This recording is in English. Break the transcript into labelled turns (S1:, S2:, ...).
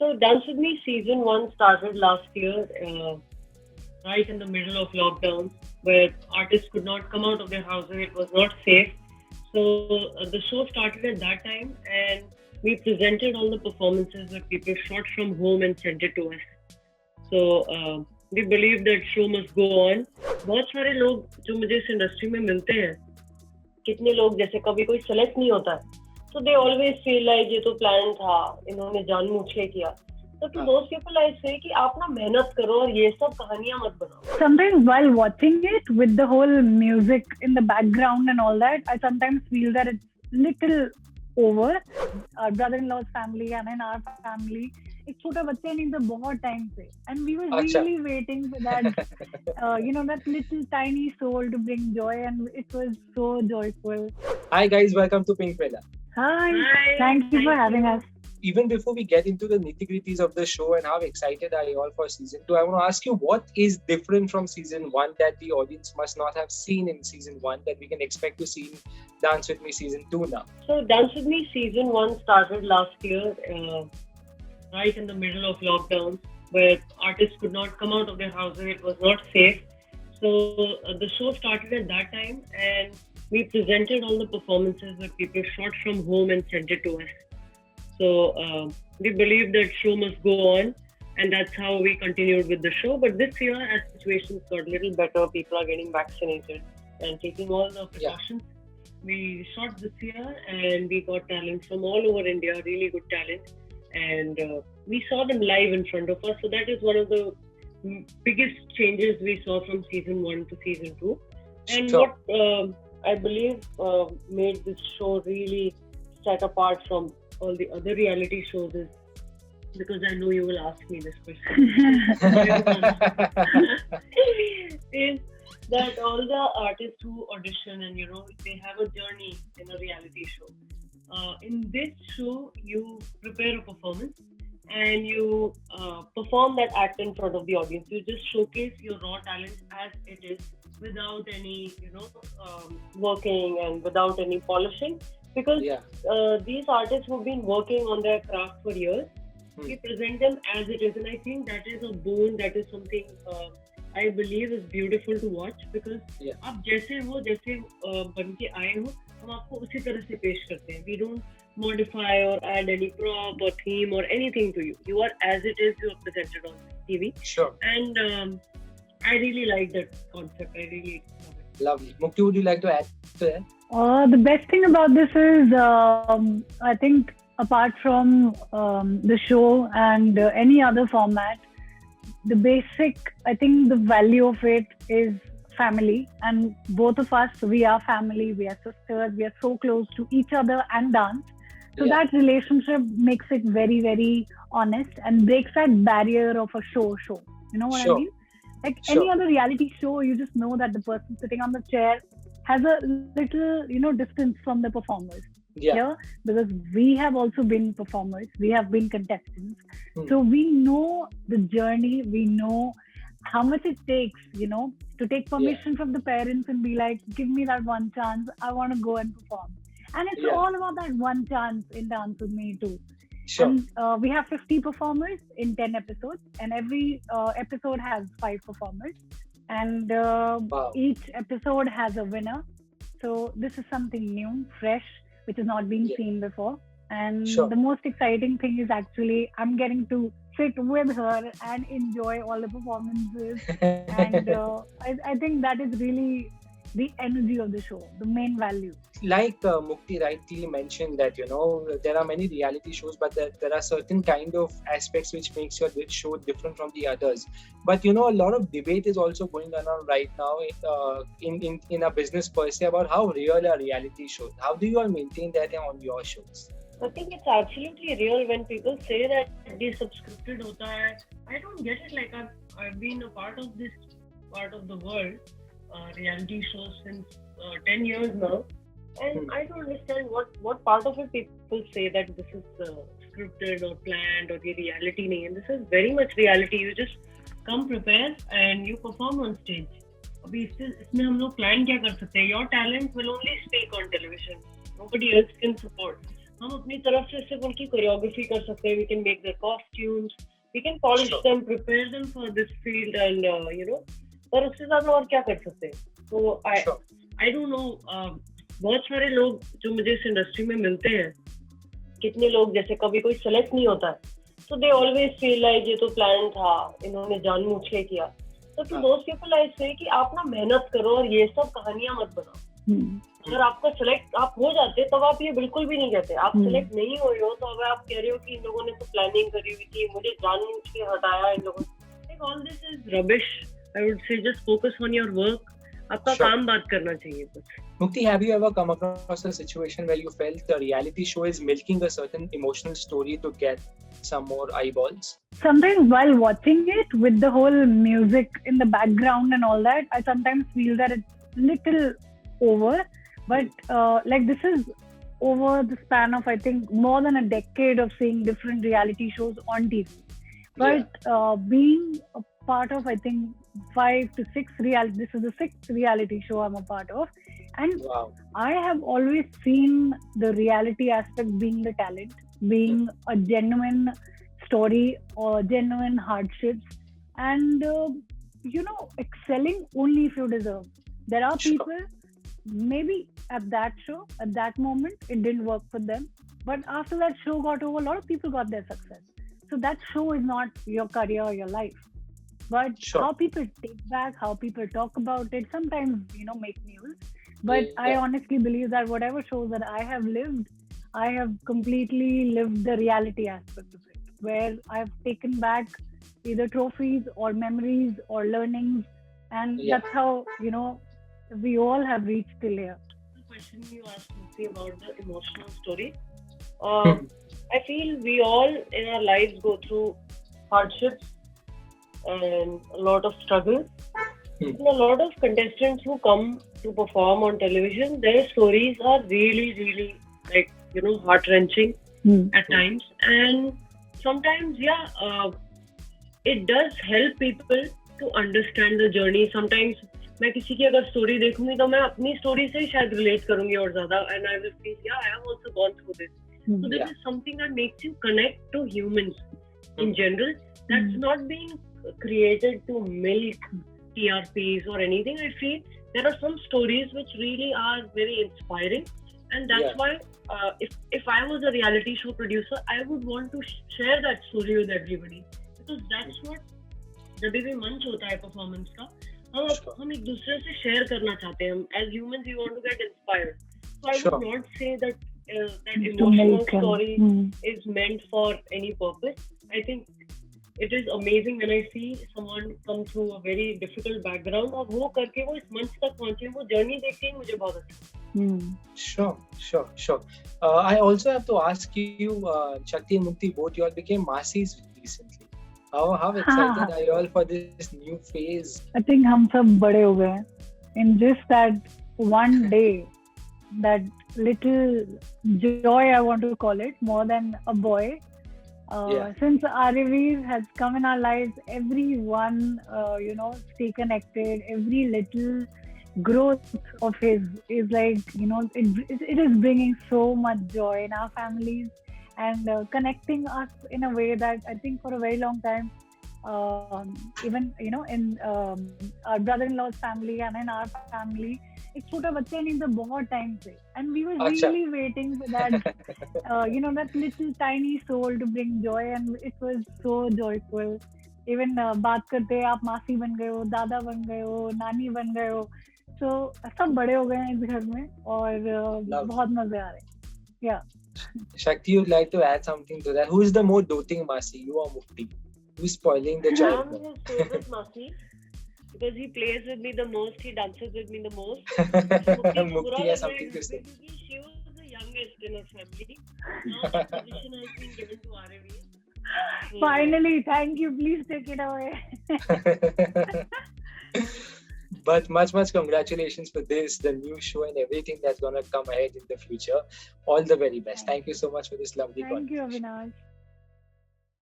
S1: So Dance With Me season one started last year, right in the middle of lockdown, where artists could not come out of their houses. It was not safe. So the show started at that time, and we presented all the performances that people shot from home and sent it to us. So we believe that show must go on. बहुत सारे लोग जो मुझे इस industry में मिलते हैं, कितने लोग जैसे कभी कोई सेलेक्ट नहीं होता है, so they always feel like ये तो प्लान था, इन्होंने जानबूझ के किया. So to those people I say कि आप ना मेहनत करो और ये सब कहानियां मत बनाओ.
S2: Sometimes while watching it with the whole music in the background and all that, I sometimes feel that it's little over. Our brother-in-law's family and in our family, एक छोटा बच्चा नहीं था बहुत टाइम से, and we were really waiting for that, that little tiny soul to bring joy, and it was so joyful.
S3: Hi guys, welcome to Pink Villa.
S2: Hi. Thank you for having us.
S3: Even before we get into the nitty-gritties of the show and how excited are you all for season 2, I want to ask you what is different from season 1 that the audience must not have seen in season 1 that we can expect to see in Dance With Me season 2 now?
S1: So Dance With Me season 1 started last year, right in the middle of lockdown, where artists could not come out of their houses. It was not safe. So the show started at that time, and we presented all the performances that people shot from home and sent it to us. So we believe that show must go on, and that's how we continued with the show. But this year, as situations got a little better, people are getting vaccinated and taking all the precautions. We shot this year, and we got talent from all over India, really good talent, and we saw them live in front of us. So that is one of the biggest changes we saw from season 1 to season 2. And what I believe made this show really set apart from all the other reality shows is, because I know you will ask me this question, is that all the artists who audition and they have a journey in a reality show. In this show, you prepare a performance and you perform that act in front of the audience. You just showcase your raw talent as it is, without any working and without any polishing. Because these artists who've been working on their craft for years, we present them as it is, and I think that is a boon. That is something I believe is beautiful to watch, because आप जैसे हो, जैसे बन के आए हो, हम आपको उसी तरह से पेश करते हैं. We don't modify or add any prop or theme or anything to you. You are as it is. You are presented on TV.
S3: Sure.
S1: And I really like that concept. I really love it.
S3: Lovely. Mukti, would you like to add to that?
S2: The best thing about this is, I think, apart from the show and any other format, the basic, I think the value of it is family. And both of us, we are family, we are sisters, we are so close to each other and dance. So that relationship makes it very, very honest and breaks that barrier of a show. You know what I mean? Like any other reality show, you just know that the person sitting on the chair has a little, distance from the performers. Yeah. Because we have also been performers, we have been contestants. So we know the journey, we know how much it takes, to take permission from the parents and be like, give me that one chance, I want to go and perform. And it's all about that one chance in Dance With Me too.
S3: Sure.
S2: And we have 50 performers in 10 episodes, and every episode has 5 performers. And each episode has a winner. So this is something new, fresh, which has not been seen before. And the most exciting thing is actually I'm getting to sit with her and enjoy all the performances. And I think that is really the energy of the show, the main value.
S3: Like Mukti rightly mentioned that, there are many reality shows, but there are certain kind of aspects which makes your show different from the others. But, a lot of debate is also going on right now in a business per se about how real are reality shows. How do you all maintain that on your shows?
S1: I think it's absolutely real when people say that desubscripted hota hai. I don't get it. Like I've been a part of this part of the world, reality shows since 10 years now, and I don't understand what part of it people say that this is scripted or planned or the reality nahi. And this is very much reality. You just come prepared and you perform on stage. अभी इसमें हम लोग plan क्या कर सकते हैं? Your talent will only speak on television. Nobody else can support. हम अपनी तरफ से सिर्फ उनकी कोरियोग्राफी कर सकते हैं. We can make their costumes, we can polish
S3: Sure.
S1: them, prepare them for this field, and पर उससे ज्यादा और क्या कर सकते हैं. So
S3: Sure.
S1: I don't know. बहुत सारे लोग जो मुझे इस इंडस्ट्री में मिलते हैं, कितने लोग जैसे कभी कोई सेलेक्ट नहीं होता है, so they always feel like ये तो प्लान था, इन्होंने जानबूझ के किया. So to those people I say कि आप ना मेहनत करो और ये सब कहानियां मत बनाओ. अगर आपका सेलेक्ट आप हो जाते तब आप ये बिल्कुल भी नहीं कहते. आप सेलेक्ट नहीं हुए हो तो अब आप कह रहे हो कि इन लोगों ने तो प्लानिंग करी हुई थी, मुझे जानबूझ के हटाया इन लोगों ने. All this is rubbish. I would say just focus on your work. आपका
S3: Sure.
S1: काम बात करना चाहिए बस.
S3: Mukti, have you ever come across a situation where you felt the reality show is milking a certain emotional story to get some more eyeballs?
S2: Sometimes while watching it with the whole music in the background and all that, I sometimes feel that it's little over. But like this is over the span of I think more than a decade of seeing different reality shows on TV. But being a part of I think 5 to 6 reality. This is the 6th reality show I'm a part of, and
S3: Wow.
S2: I have always seen the reality aspect being the talent, being a genuine story or genuine hardships, and excelling only if you deserve. There are
S3: Sure.
S2: people maybe at that show, at that moment, it didn't work for them, but after that show got over, a lot of people got their success. So that show is not your career or your life, but
S3: Sure.
S2: how people take back, how people talk about it, sometimes make news. But I
S3: Yeah.
S2: honestly believe that whatever shows that I have lived, I have completely lived the reality aspect of it, where I've taken back either trophies or memories or learnings, and
S3: Yeah.
S2: that's how we all have reached till here.
S1: The question you asked me about the emotional story.
S3: Hmm.
S1: I feel we all in our lives go through hardships and a lot of struggle. And a lot of contestants who come to perform on television, their stories are really, really like heart-wrenching at times. And sometimes, it does help people to understand the journey. Sometimes मैं किसी की अगर story देखूंगी तो मैं अपनी story से ही शायद रिलेट करूंगी और ज्यादा, and I will feel I have also gone through this. So this is something that makes you connect to humans in general. That's not being created to milk TRPs or anything. I feel there are some stories which really are very inspiring, and that's why if I was a reality show producer, I would want to share that story with everybody, because that's what जब भी मंच होता है performance का, हम एक दूसरे से शेयर करना चाहते हैं. As humans, we want to get inspired. So I would not say that that emotional story is meant for any purpose. I think it is amazing when I see someone come through a very difficult background और वो करके वो इस मंच तक पहुंचे. वो journey देख के मुझे बहुत अच्छा.
S3: Sure. I also have to ask you, Shakti and Mukti, both you all became Masis recently. How excited are you all for this new phase?
S2: I think हम सब बड़े हो गए हैं. In just that one day, that little joy, I want to call it, more than a boy. Since Arivir has come in our lives, everyone, stay connected. Every little growth of his is like, it is bringing so much joy in our families and connecting us in a way that I think for a very long time, even, in our brother-in-law's family and in our family, एक छोटा बच्चा नहीं था बहुत time से, and we were really waiting for that that little tiny soul to bring joy, and it was so joyful. Even बात करते आप मासी बन गए हो, दादा बन गए हो, नानी बन गए हो, so सब बड़े हो गए हैं इस घर में और बहुत मजे आ रहे हैं. Yeah.
S3: Shakti, you'd like to add something to that? Who is the more doting Masi, you or Mukti? Who's spoiling the child?
S1: I'm his favorite Masi. Because he plays with me the most, he dances with me the most.
S3: Mukti has something to say.
S1: She was the youngest in her family. Now that position has been given to Aravi. So,
S2: finally, thank you. Please take it away.
S3: But much congratulations for this, the new show and everything that's going to come ahead in the future. All the very best. Thank you so much for this lovely conversation.
S2: Thank you, Avinash.